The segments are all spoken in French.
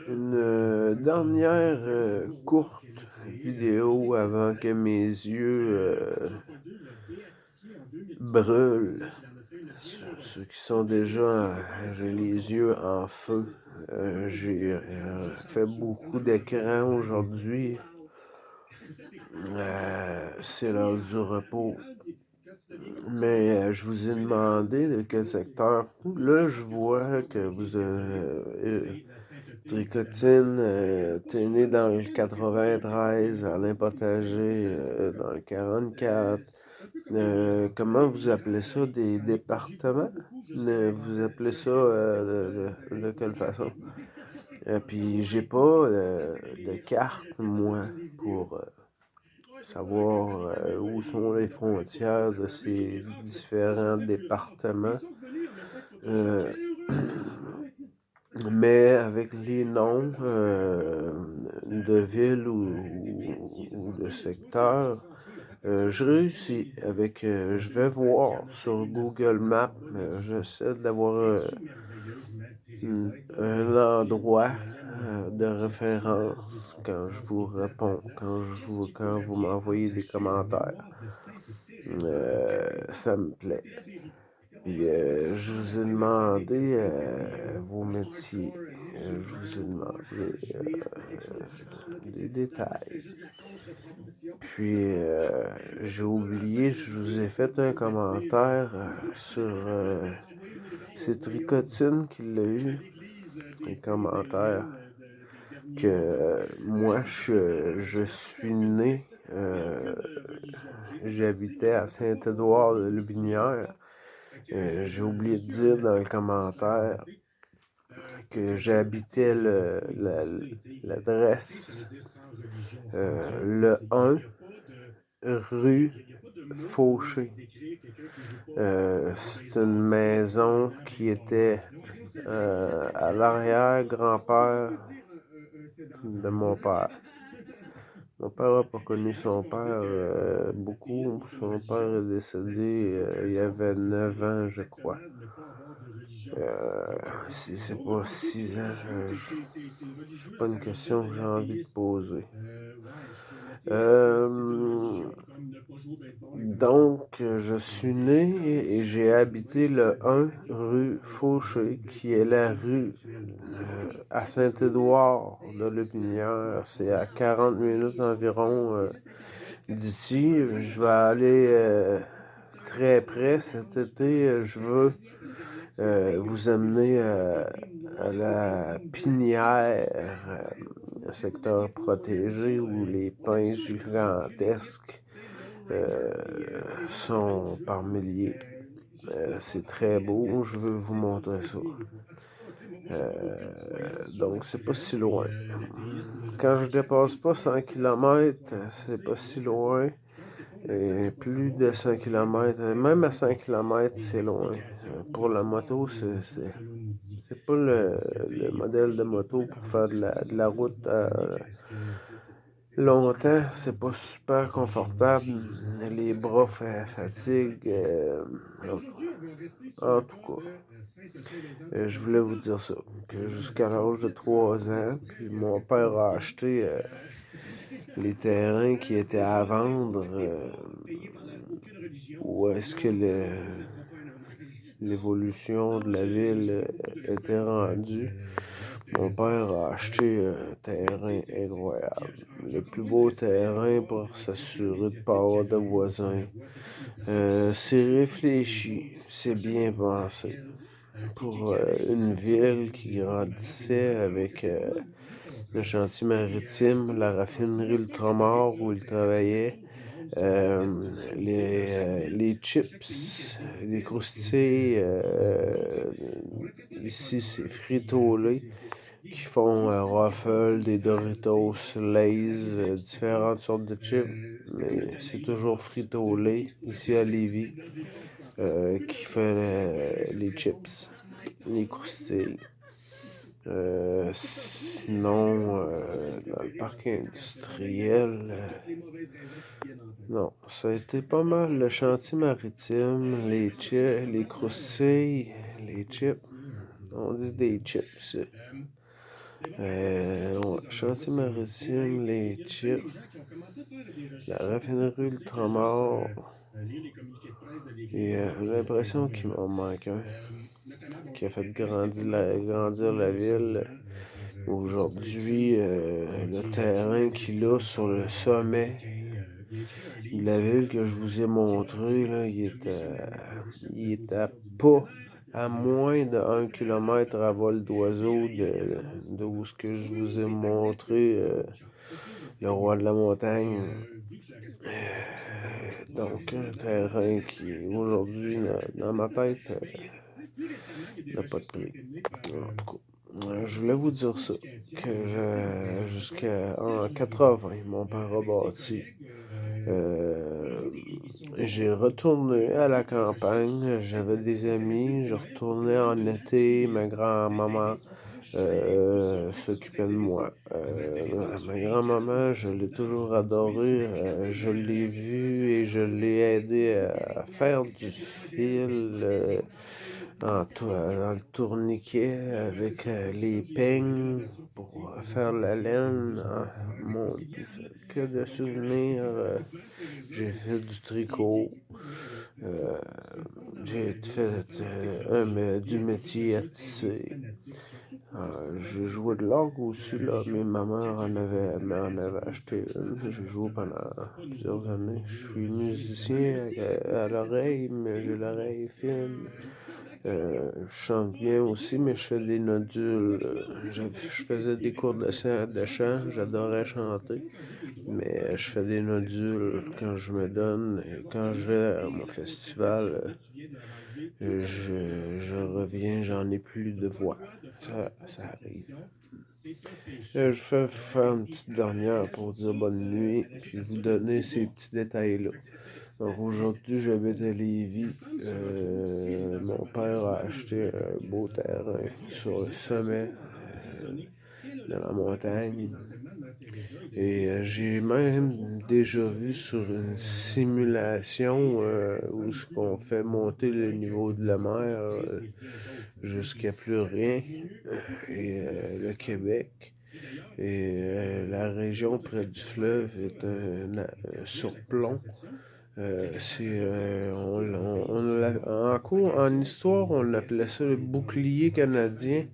Une dernière courte vidéo avant que mes yeux brûlent. Ceux qui sont déjà, j'ai les yeux en feu. J'ai fait beaucoup d'écran aujourd'hui. C'est l'heure du repos. Mais je vous ai demandé de quel secteur. Là, je vois que vous Tricotine, t'es né dans le 93, Alain Potager dans le 44. Comment vous appelez ça? Des départements? Vous appelez ça de quelle façon? Puis j'ai pas de carte, moi, pour savoir où sont les frontières de ces différents départements. Mais avec les noms de villes ou de secteurs, je réussis avec, je vais voir sur Google Maps, j'essaie d'avoir un endroit de référence quand je vous réponds, quand vous m'envoyez des commentaires. Ça me plaît. Puis je vous ai demandé vos métiers. Je vous ai demandé des détails. Puis j'ai oublié, je vous ai fait un commentaire sur c'est Tricotine qui l'a eu. Un commentaire que moi je suis né, j'habitais à Saint-Édouard-de-Lubinière. J'ai oublié de dire dans le commentaire que j'habitais l'adresse le 1 rue Fauché. C'est une maison qui était à l'arrière-grand-père de mon père. Mon père n'a pas connu son père beaucoup. Son père est décédé, il avait 9 ans, je crois. Si c'est pas 6 ans, c'est pas une question que j'ai envie de poser. Donc, je suis né et j'ai habité le 1 rue Fauché, qui est la rue à Saint-Édouard de Lépinière. C'est à 40 minutes environ d'ici. Je vais aller très près cet été. Je veux vous amener à la Pinière, un secteur protégé où les pins gigantesques sont par milliers. C'est très beau, je veux vous montrer ça. Donc c'est pas si loin. Quand je dépasse pas 100 km, c'est pas si loin. Et plus de 100 km, même à 100 km, c'est loin. Pour la moto, c'est pas le modèle de moto pour faire de la route longtemps. C'est pas super confortable. Les bras fatiguent. En tout cas, je voulais vous dire ça. Que jusqu'à l'âge de 3 ans, puis mon père a acheté les terrains qui étaient à vendre. Où est-ce que l'évolution de la ville était rendue? Mon père a acheté un terrain incroyable. Le plus beau terrain pour s'assurer de ne pas avoir de voisins. C'est réfléchi, c'est bien pensé. Pour une ville qui grandissait avec le chantier maritime, la raffinerie Ultramar où il travaillait, les chips, les croustilles, ici c'est Frito-Lay qui font Ruffles, des Doritos, Lay's, différentes sortes de chips, mais c'est toujours Frito-Lay ici à Lévis qui fait les chips, les croustilles. Sinon, dans le parc industriel, non, ça a été pas mal le chantier maritime, les croustilles, les chips. On dit des chips. Ouais, Chantier-Maritime, les chips, la raffinerie Ultramar. Et j'ai l'impression qu'il m'en manque un qui a fait grandir la ville. Aujourd'hui, le terrain qu'il a sur le sommet de la ville que je vous ai montré, là, il est à pas à moins de 1 kilomètre à vol d'oiseau de où ce que je vous ai montré, le roi de la montagne. Donc, un terrain qui, aujourd'hui, dans ma tête, n'a pas de prix. En tout cas, je voulais vous dire ça, jusqu'en 80, mon père a bâti. J'ai retourné à la campagne, j'avais des amis, je retournais en été, ma grand-maman s'occupait de moi. Ma grand-maman, je l'ai toujours adorée, je l'ai vue et je l'ai aidée à faire du fil dans le tourniquet avec les peignes pour faire la laine. Mon que de souvenirs. J'ai fait du tricot. Euh, j'ai fait du métier à tisser. J'ai joué de l'orgue aussi, là, mais ma mère m'en avait acheté une. J'ai joué pendant plusieurs années. Je suis musicien à l'oreille, mais j'ai l'oreille fine. Je chante bien aussi, mais je fais des nodules. Je faisais des cours de chant, j'adorais chanter, mais je fais des nodules quand je me donne. Et quand je vais à mon festival, je reviens, j'en ai plus de voix. Ça arrive. Je vais faire une petite dernière pour dire bonne nuit, puis vous donner ces petits détails-là. Donc aujourd'hui, j'habite à Lévis. Mon père a acheté un beau terrain sur le sommet de la montagne. Et j'ai même déjà vu sur une simulation où on fait monter le niveau de la mer jusqu'à plus rien. Et le Québec et la région près du fleuve est un surplomb. En histoire, on appelait ça le bouclier canadien.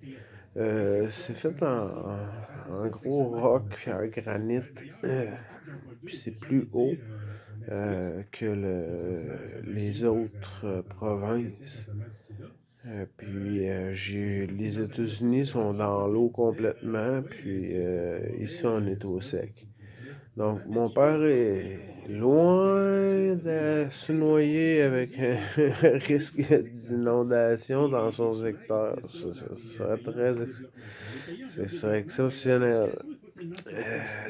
C'est fait en gros roc puis en granit. Puis c'est plus haut que les autres provinces. Les États-Unis sont dans l'eau complètement, puis ici on est au sec. Donc mon père est loin de se noyer avec un risque d'inondation dans son secteur. Ce serait exceptionnel.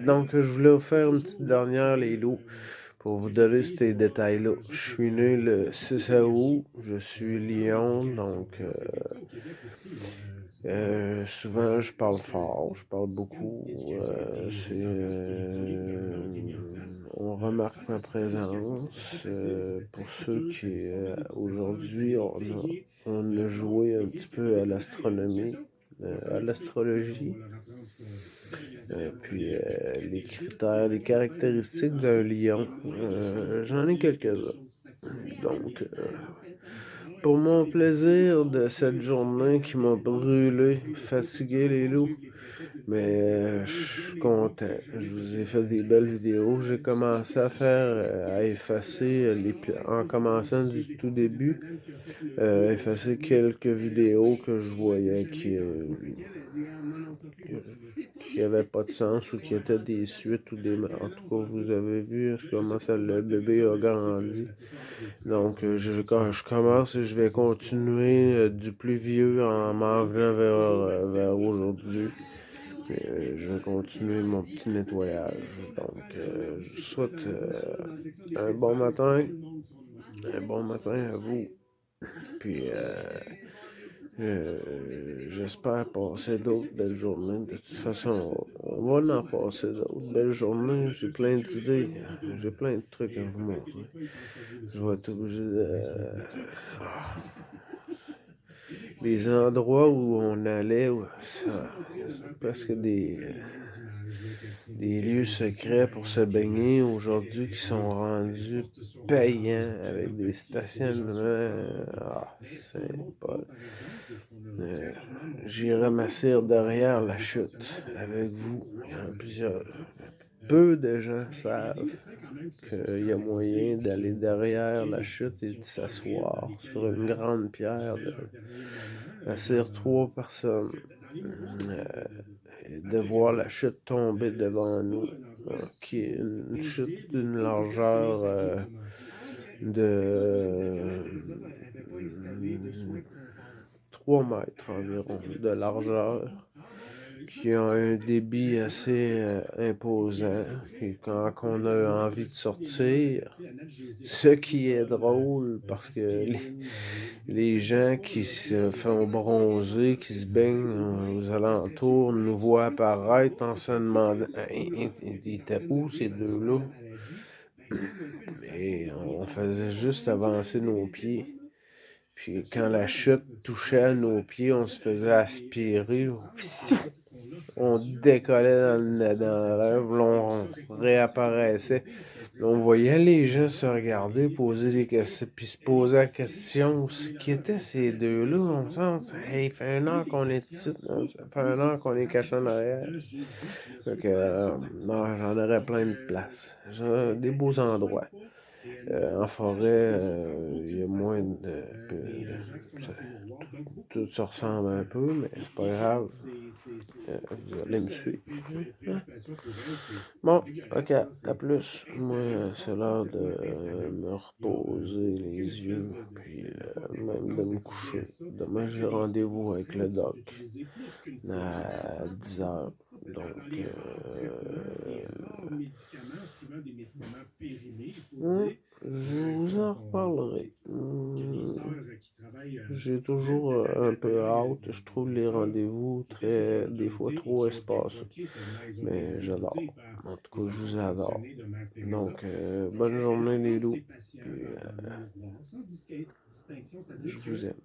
Donc je voulais vous faire une petite dernière, les loups, pour vous donner ces détails-là. Je suis né le 6 août, je suis Lyon, donc souvent je parle fort, je parle beaucoup. On remarque ma présence. Pour ceux qui, aujourd'hui, on a joué un petit peu à l'astronomie, à l'astrologie. Puis les caractéristiques d'un lion, j'en ai quelques-uns. Donc, pour mon plaisir de cette journée qui m'a brûlé, fatigué les loups, mais je suis content. Je vous ai fait des belles vidéos. J'ai commencé à à effacer en commençant du tout début, effacer quelques vidéos que je voyais qui n'avaient pas de sens ou qui étaient des suites ou des... En tout cas, vous avez vu comment le bébé a grandi. Donc, quand je commence et je vais continuer du plus vieux en m'en venant vers aujourd'hui. Puis, je vais continuer mon petit nettoyage. Donc, je vous souhaite un bon matin à vous. Puis, j'espère passer d'autres belles journées. De toute façon, on va en passer d'autres belles journées. J'ai plein d'idées. J'ai plein de trucs à vous montrer. Je vais être obligé de... les endroits où on allait, presque des lieux secrets pour se baigner aujourd'hui qui sont rendus payants avec des stationnements. C'est pas. Euh, J'irai m'asseoir derrière la chute avec vous. Il y a plusieurs. Peu de gens savent qu'il y a moyen d'aller derrière la chute et de s'asseoir sur une grande pierre, d'asseoir 3 personnes, et de voir la chute tomber devant nous, qui est une chute d'une largeur de 3 mètres environ de largeur, qui a un débit assez imposant. Et quand on a envie de sortir, ce qui est drôle parce que les gens qui se font bronzer, qui se baignent aux alentours, nous voient apparaître en se demandant ils étaient où ces deux-là? Et on faisait juste avancer nos pieds. Puis quand la chute touchait à nos pieds, on se faisait aspirer. On décollait dans l'air, on réapparaissait. On voyait les gens se regarder, poser des questions, puis se poser la question, qui étaient ces deux-là? On sent, hey, il fait 1 heure qu'on est ici, là. Ça fait 1 heure qu'on est caché en arrière. Fait que, non, j'en aurais plein de places. Des beaux endroits. En forêt, il y a moins tout se ressemble un peu, mais c'est pas grave. Vous allez me suivre. Hein? Bon, ok, à plus. Moi, c'est l'heure de me reposer les yeux, puis même de me coucher. Demain, j'ai rendez-vous avec le doc à 10 heures. Donc, je vous en reparlerai. J'ai toujours un peu hâte. Je trouve les rendez-vous des fois trop espacés. Mais j'adore. En tout cas, je vous adore. Donc, bonne journée les loups. Puis, je vous aime.